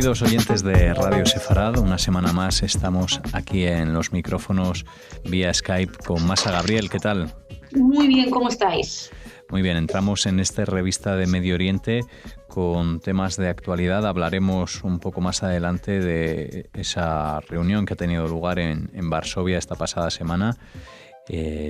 Bienvenidos oyentes de Radio Sefarad. Una semana más estamos aquí en los micrófonos vía Skype con Masa Gabriel. ¿Qué tal? Muy bien, ¿cómo estáis? Muy bien, entramos en esta revista de Medio Oriente con temas de actualidad. Hablaremos un poco más adelante de esa reunión que ha tenido lugar en Varsovia esta pasada semana.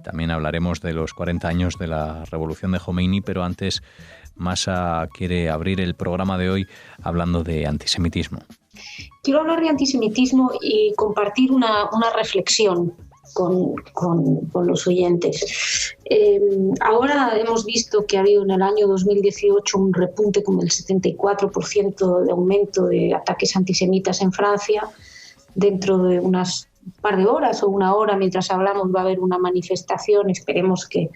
También hablaremos de los 40 años de la revolución de Jomeini, pero antes Masa quiere abrir el programa de hoy hablando de antisemitismo. Quiero hablar de antisemitismo y compartir una reflexión con los oyentes. Ahora hemos visto que ha habido en el año 2018 un repunte con el 74% de aumento de ataques antisemitas en Francia. Dentro de unas par de horas o una hora, mientras hablamos, va a haber una manifestación, esperemos que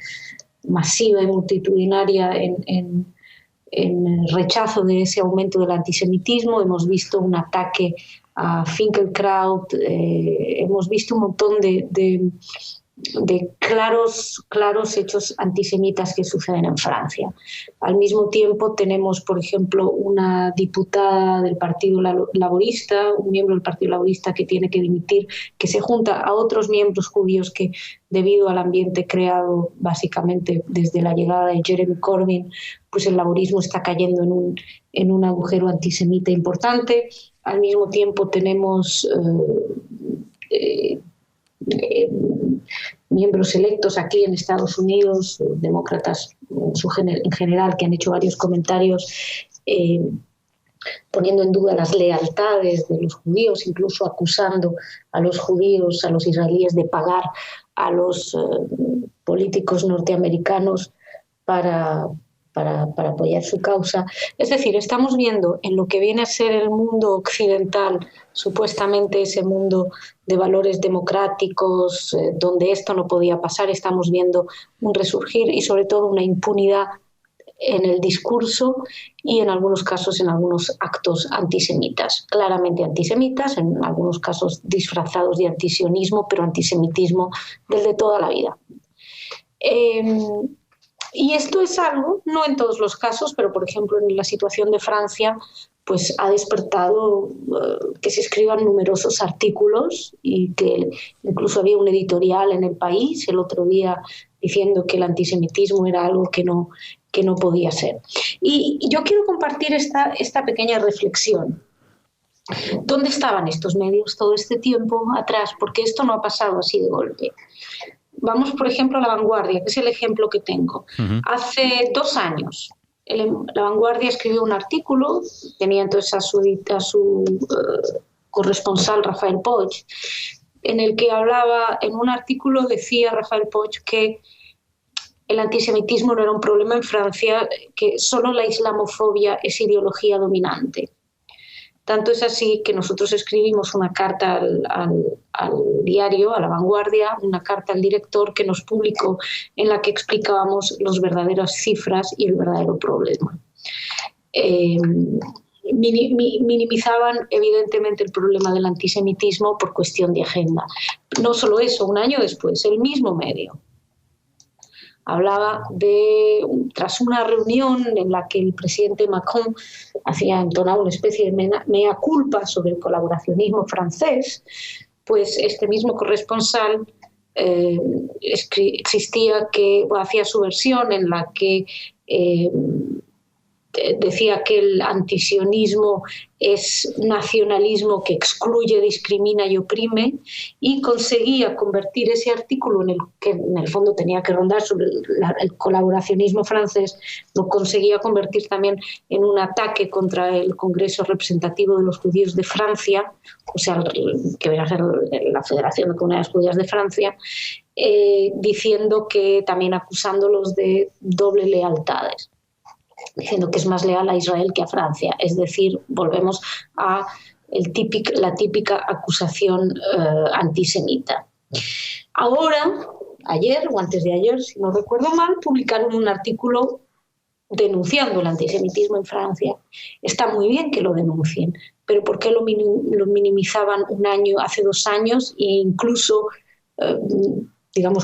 masiva y multitudinaria en rechazo de ese aumento del antisemitismo. Hemos visto un ataque a Finkelkraut, hemos visto un montón de claros hechos antisemitas que suceden en Francia. Al mismo tiempo tenemos, por ejemplo, una diputada del Partido Laborista, un miembro del Partido Laborista que tiene que dimitir, que se junta a otros miembros judíos que, debido al ambiente creado básicamente desde la llegada de Jeremy Corbyn, pues el laborismo está cayendo en un agujero antisemita importante. Al mismo tiempo tenemos miembros electos aquí en Estados Unidos, demócratas en general, que han hecho varios comentarios poniendo en duda las lealtades de los judíos, incluso acusando a los judíos, a los israelíes, de pagar a los políticos norteamericanos para apoyar su causa. Es decir, estamos viendo en lo que viene a ser el mundo occidental, supuestamente ese mundo de valores democráticos, donde esto no podía pasar, estamos viendo un resurgir y sobre todo una impunidad en el discurso y en algunos casos en algunos actos antisemitas, claramente antisemitas, en algunos casos disfrazados de antisionismo, pero antisemitismo del de toda la vida. Y esto es algo, no en todos los casos, pero por ejemplo en la situación de Francia, pues ha despertado que se escriban numerosos artículos y que incluso había un editorial en El País el otro día diciendo que el antisemitismo era algo que no podía ser. Y yo quiero compartir esta pequeña reflexión. ¿Dónde estaban estos medios todo este tiempo atrás? Porque esto no ha pasado así de golpe. Vamos, por ejemplo, a La Vanguardia, que es el ejemplo que tengo. Uh-huh. Hace 2 años, La Vanguardia escribió un artículo, tenía entonces a su corresponsal Rafael Poch, en el que hablaba, en un artículo decía Rafael Poch que el antisemitismo no era un problema en Francia, que solo la islamofobia es ideología dominante. Tanto es así que nosotros escribimos una carta al diario, a La Vanguardia, una carta al director que nos publicó en la que explicábamos las verdaderas cifras y el verdadero problema. Minimizaban evidentemente el problema del antisemitismo por cuestión de agenda. No solo eso, un año después, el mismo medio hablaba tras una reunión en la que el presidente Macron hacía entonar una especie de mea culpa sobre el colaboracionismo francés, pues este mismo corresponsal hacía su versión en la que decía que el antisionismo es nacionalismo que excluye, discrimina y oprime, y conseguía convertir ese artículo en el que en el fondo tenía que rondar sobre el colaboracionismo francés, lo conseguía convertir también en un ataque contra el Congreso Representativo de los Judíos de Francia, o sea, que viene a ser la Federación de Comunidades Judías de Francia, diciendo que también acusándolos de doble lealtades, diciendo que es más leal a Israel que a Francia. Es decir, volvemos a la típica acusación antisemita. Ahora, ayer o antes de ayer, si no recuerdo mal, publicaron un artículo denunciando el antisemitismo en Francia. Está muy bien que lo denuncien, pero ¿por qué lo minimizaban hace 2 años e incluso,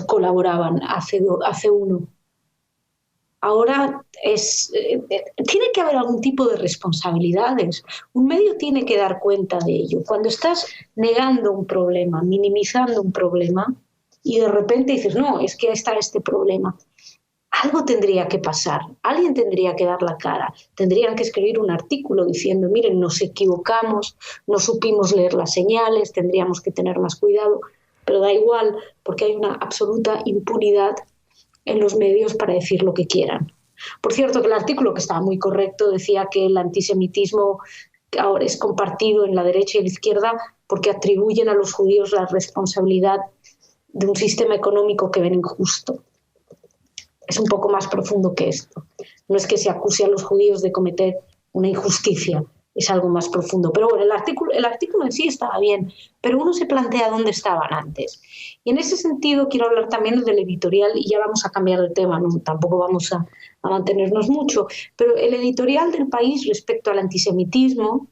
colaboraban hace 1? Ahora tiene que haber algún tipo de responsabilidades. Un medio tiene que dar cuenta de ello. Cuando estás negando un problema, minimizando un problema, y de repente dices, no, es que está este problema, algo tendría que pasar, alguien tendría que dar la cara, tendrían que escribir un artículo diciendo, miren, nos equivocamos, no supimos leer las señales, tendríamos que tener más cuidado, pero da igual, porque hay una absoluta impunidad en los medios para decir lo que quieran. Por cierto, que el artículo, que estaba muy correcto, decía que el antisemitismo ahora es compartido en la derecha y la izquierda porque atribuyen a los judíos la responsabilidad de un sistema económico que ven injusto. Es un poco más profundo que esto. No es que se acuse a los judíos de cometer una injusticia, es algo más profundo. Pero bueno, el artículo en sí estaba bien, pero uno se plantea dónde estaban antes. Y en ese sentido quiero hablar también del editorial, y ya vamos a cambiar de tema, ¿no? Tampoco vamos a mantenernos mucho, pero el editorial del País respecto al antisemitismo,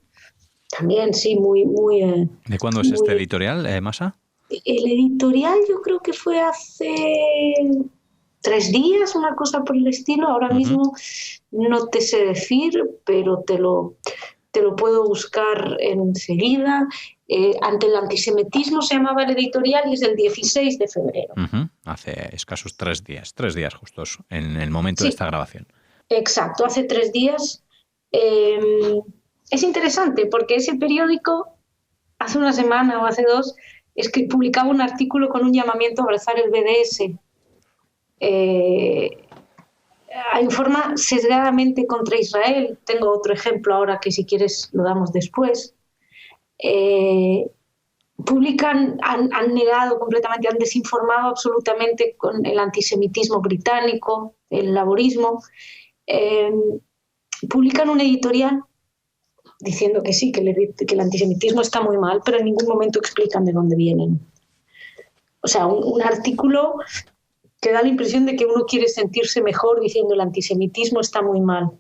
también sí, muy... ¿De cuándo es este editorial, Masa? El editorial yo creo que fue hace 3 días, una cosa por el estilo. Ahora mismo no te sé decir, pero te lo puedo buscar enseguida. Ante el antisemitismo se llamaba el editorial y es del 16 de febrero. Hace escasos 3 días justos en el momento de esta grabación. Exacto, hace 3 días. Es interesante porque ese periódico hace una semana o hace 2 es que publicaba un artículo con un llamamiento a abrazar el BDS. Informa sesgadamente contra Israel. Tengo otro ejemplo ahora que si quieres lo damos después. Publican, han negado completamente, han desinformado absolutamente con el antisemitismo británico, el laborismo. Publican un editorial diciendo que sí, que el antisemitismo está muy mal, pero en ningún momento explican de dónde vienen. O sea, un artículo que da la impresión de que uno quiere sentirse mejor diciendo el antisemitismo está muy mal,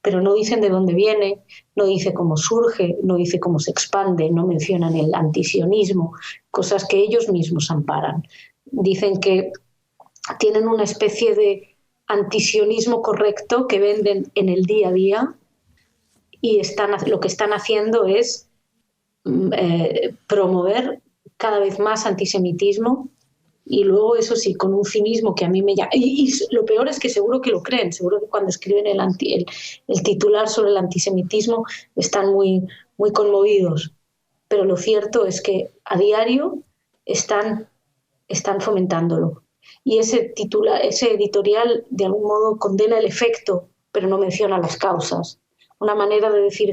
pero no dicen de dónde viene, no dice cómo surge, no dice cómo se expande, no mencionan el antisionismo, cosas que ellos mismos amparan. Dicen que tienen una especie de antisionismo correcto que venden en el día a día, y lo que están haciendo es promover cada vez más antisemitismo, y luego eso sí, con un cinismo que a mí me llama. Y lo peor es que seguro que lo creen, seguro que cuando escriben el titular sobre el antisemitismo están muy, muy conmovidos. Pero lo cierto es que a diario están fomentándolo. Y ese editorial de algún modo condena el efecto, pero no menciona las causas. Una manera de decir,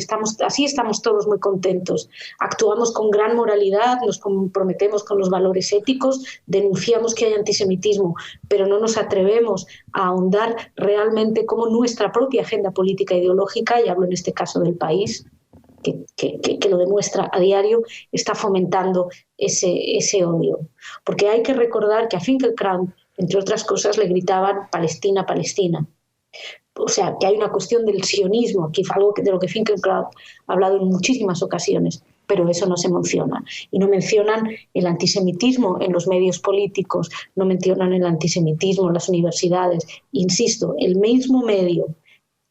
así estamos todos muy contentos, actuamos con gran moralidad, nos comprometemos con los valores éticos, denunciamos que hay antisemitismo, pero no nos atrevemos a ahondar realmente cómo nuestra propia agenda política e ideológica, y hablo en este caso del País, que lo demuestra a diario, está fomentando ese odio. Porque hay que recordar que a Finkielkraut, entre otras cosas, le gritaban Palestina, Palestina. O sea, que hay una cuestión del sionismo, aquí fue algo de lo que Finkielkraut ha hablado en muchísimas ocasiones, pero eso no se menciona. Y no mencionan el antisemitismo en los medios políticos, no mencionan el antisemitismo en las universidades. Insisto, el mismo medio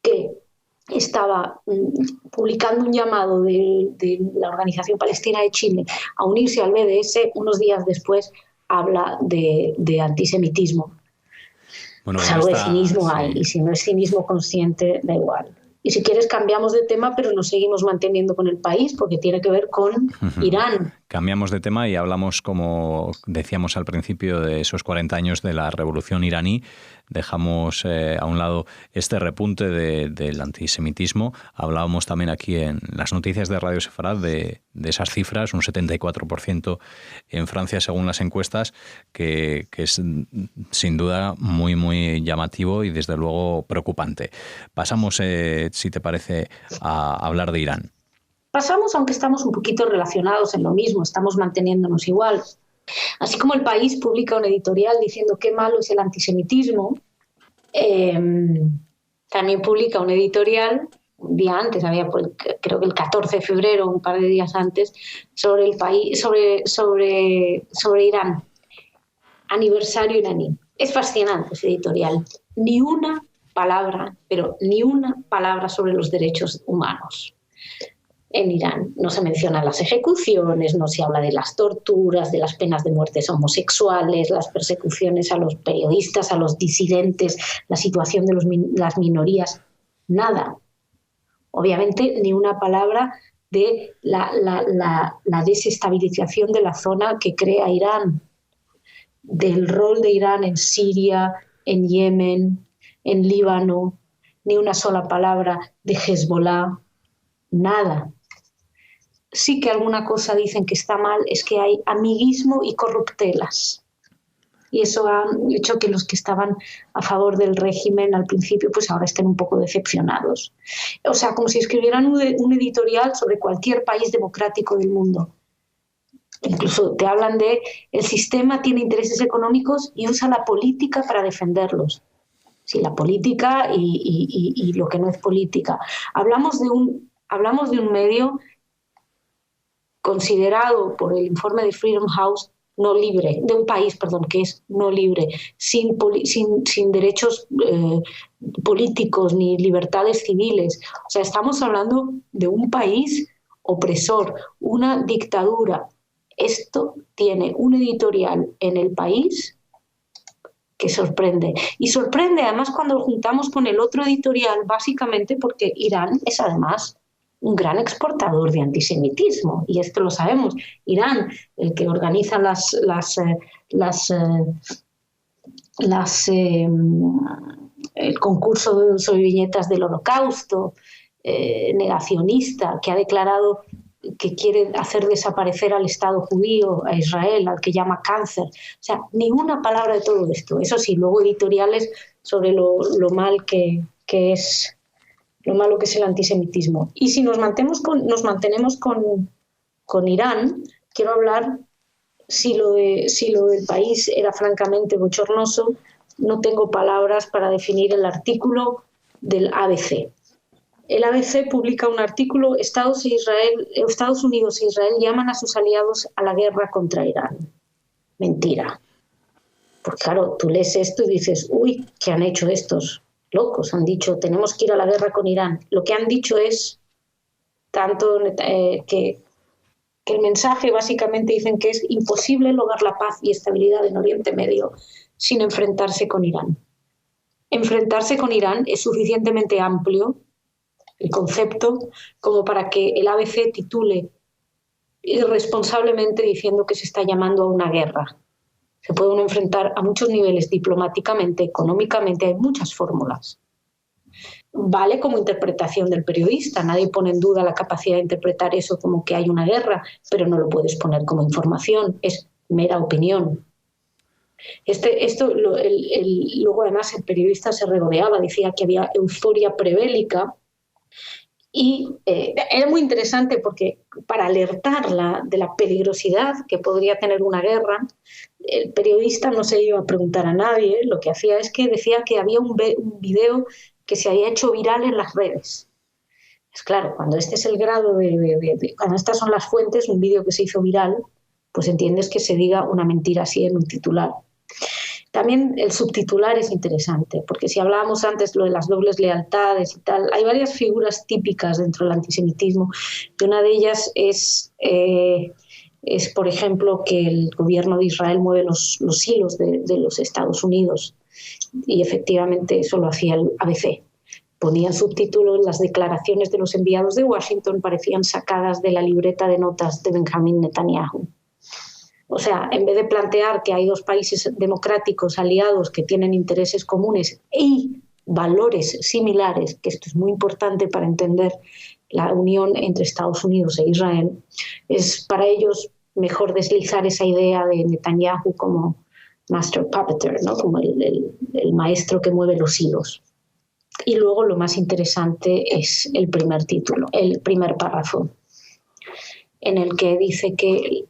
que estaba publicando un llamado de la Organización Palestina de Chile a unirse al BDS, unos días después habla de antisemitismo. Bueno, pues algo de cinismo hay, y si no es cinismo consciente, da igual. Y si quieres cambiamos de tema, pero nos seguimos manteniendo con el País porque tiene que ver con Irán. Cambiamos de tema y hablamos, como decíamos al principio, de esos 40 años de la revolución iraní. Dejamos a un lado este repunte del antisemitismo. Hablábamos también aquí en las noticias de Radio Sefarad de esas cifras, un 74% en Francia según las encuestas, que es sin duda muy, muy llamativo y desde luego preocupante. Pasamos, si te parece, a hablar de Irán. Pasamos, aunque estamos un poquito relacionados en lo mismo, estamos manteniéndonos igual. Así como el País publica un editorial diciendo qué malo es el antisemitismo, también publica un editorial un día antes, creo que el 14 de febrero, un par de días antes, sobre el país, sobre Irán, aniversario iraní. Es fascinante ese editorial. Ni una palabra, pero ni una palabra sobre los derechos humanos. En Irán no se mencionan las ejecuciones, no se habla de las torturas, de las penas de muertes homosexuales, las persecuciones a los periodistas, a los disidentes, la situación de las minorías, nada. Obviamente ni una palabra de la desestabilización de la zona que crea Irán, del rol de Irán en Siria, en Yemen, en Líbano, ni una sola palabra de Hezbollah, nada. Sí que alguna cosa dicen que está mal, es que hay amiguismo y corruptelas. Y eso ha hecho que los que estaban a favor del régimen al principio, pues ahora estén un poco decepcionados. O sea, como si escribieran un editorial sobre cualquier país democrático del mundo. Incluso te hablan de el sistema tiene intereses económicos y usa la política para defenderlos. Sí, la política y lo que no es política. Hablamos de un medio considerado por el informe de Freedom House no libre, de un país, perdón, que es no libre, sin derechos políticos ni libertades civiles. O sea, estamos hablando de un país opresor, una dictadura. Esto tiene un editorial en El País que sorprende. Y sorprende además cuando lo juntamos con el otro editorial, básicamente porque Irán es además un gran exportador de antisemitismo, y esto lo sabemos. Irán, el que organiza el concurso sobre viñetas del Holocausto, negacionista, que ha declarado que quiere hacer desaparecer al Estado judío, a Israel, al que llama cáncer. O sea, ni una palabra de todo esto. Eso sí, luego editoriales sobre lo malo que es el antisemitismo. Y si nos mantenemos con Irán, quiero hablar, si lo del país era francamente bochornoso, no tengo palabras para definir el artículo del ABC. El ABC publica un artículo: Estados Unidos e Israel llaman a sus aliados a la guerra contra Irán. Mentira. Porque claro, tú lees esto y dices, uy, ¿qué han hecho estos locos? Han dicho, tenemos que ir a la guerra con Irán. Lo que han dicho es que el mensaje básicamente dicen que es imposible lograr la paz y estabilidad en Oriente Medio sin enfrentarse con Irán. Enfrentarse con Irán es suficientemente amplio el concepto como para que el ABC titule irresponsablemente diciendo que se está llamando a una guerra. Se puede uno enfrentar a muchos niveles, diplomáticamente, económicamente, hay muchas fórmulas. Vale como interpretación del periodista, nadie pone en duda la capacidad de interpretar eso como que hay una guerra, pero no lo puedes poner como información, es mera opinión. Luego además el periodista se regodeaba, decía que había euforia prebélica. Y era muy interesante porque para alertar de la peligrosidad que podría tener una guerra, el periodista no se iba a preguntar a nadie, lo que hacía es que decía que había un video que se había hecho viral en las redes. Pues claro, cuando este es el grado cuando estas son las fuentes, un video que se hizo viral, pues entiendes que se diga una mentira así en un titular. También el subtitular es interesante, porque si hablábamos antes lo de las dobles lealtades y tal, hay varias figuras típicas dentro del antisemitismo, y una de ellas es por ejemplo, que el gobierno de Israel mueve los hilos de los Estados Unidos, y efectivamente eso lo hacía el ABC. Ponían subtítulos, las declaraciones de los enviados de Washington parecían sacadas de la libreta de notas de Benjamin Netanyahu. O sea, en vez de plantear que hay dos países democráticos aliados que tienen intereses comunes y valores similares, que esto es muy importante para entender la unión entre Estados Unidos e Israel, es para ellos mejor deslizar esa idea de Netanyahu como master puppeteer, ¿no? Como el maestro que mueve los hilos. Y luego lo más interesante es el primer título, el primer párrafo, en el que dice que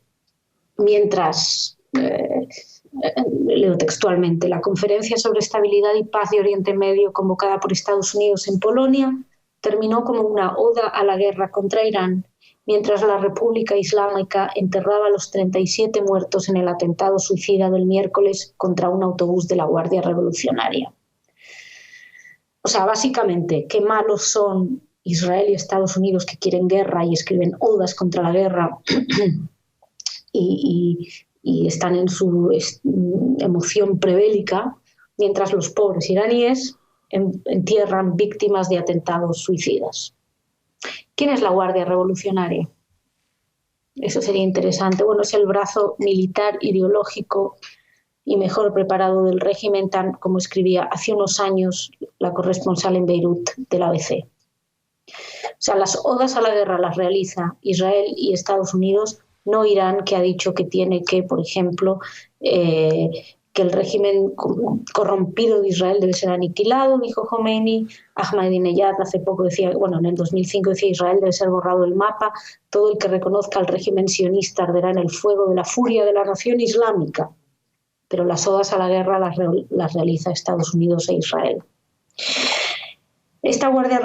mientras, leo textualmente, la Conferencia sobre Estabilidad y Paz de Oriente Medio convocada por Estados Unidos en Polonia terminó como una oda a la guerra contra Irán, mientras la República Islámica enterraba a los 37 muertos en el atentado suicida del miércoles contra un autobús de la Guardia Revolucionaria. O sea, básicamente, qué malos son Israel y Estados Unidos, que quieren guerra y escriben odas contra la guerra y están en su emoción prebélica, mientras los pobres iraníes entierran víctimas de atentados suicidas. ¿Quién es la Guardia Revolucionaria? Eso sería interesante. Bueno, es el brazo militar, ideológico y mejor preparado del régimen, tan como escribía hace unos años la corresponsal en Beirut del ABC. O sea, las odas a la guerra las realiza Israel y Estados Unidos, no Irán, que ha dicho que tiene que, por ejemplo, que el régimen corrompido de Israel debe ser aniquilado, dijo Khomeini. Ahmadinejad hace poco decía, bueno, en el 2005 decía, Israel debe ser borrado del mapa, todo el que reconozca al régimen sionista arderá en el fuego de la furia de la nación islámica. Pero las odas a la guerra las realiza Estados Unidos e Israel. Esta Guardia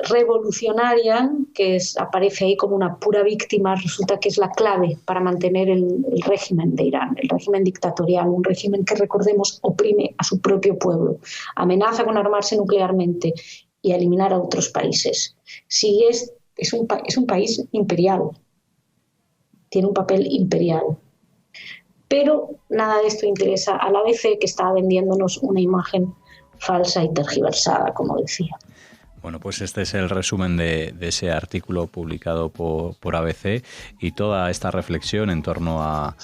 Revolucionaria, que aparece ahí como una pura víctima, resulta que es la clave para mantener el régimen de Irán, el régimen dictatorial, un régimen que, recordemos, oprime a su propio pueblo, amenaza con armarse nuclearmente y a eliminar a otros países. Sí, es un país imperial, tiene un papel imperial. Pero nada de esto interesa a la ABC, que está vendiéndonos una imagen falsa y tergiversada, como decía. Bueno, pues este es el resumen de ese artículo publicado por ABC y toda esta reflexión en torno a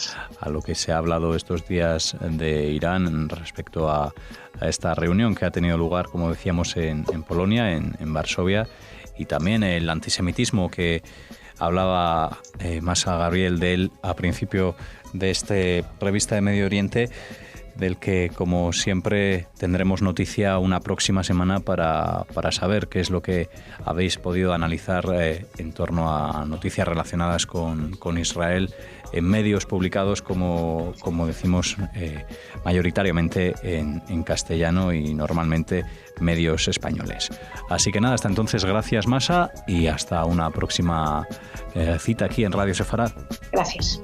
lo que se ha hablado estos días de Irán respecto a esta reunión que ha tenido lugar, como decíamos, en Polonia, en Varsovia, y también el antisemitismo que hablaba Masa Gabriel de él a principio de esta revista de Medio Oriente, del que, como siempre, tendremos noticia una próxima semana para saber qué es lo que habéis podido analizar en torno a noticias relacionadas con Israel en medios publicados, como decimos, mayoritariamente en castellano y normalmente medios españoles. Así que nada, hasta entonces, gracias Masa, y hasta una próxima cita aquí en Radio Sefarad. Gracias.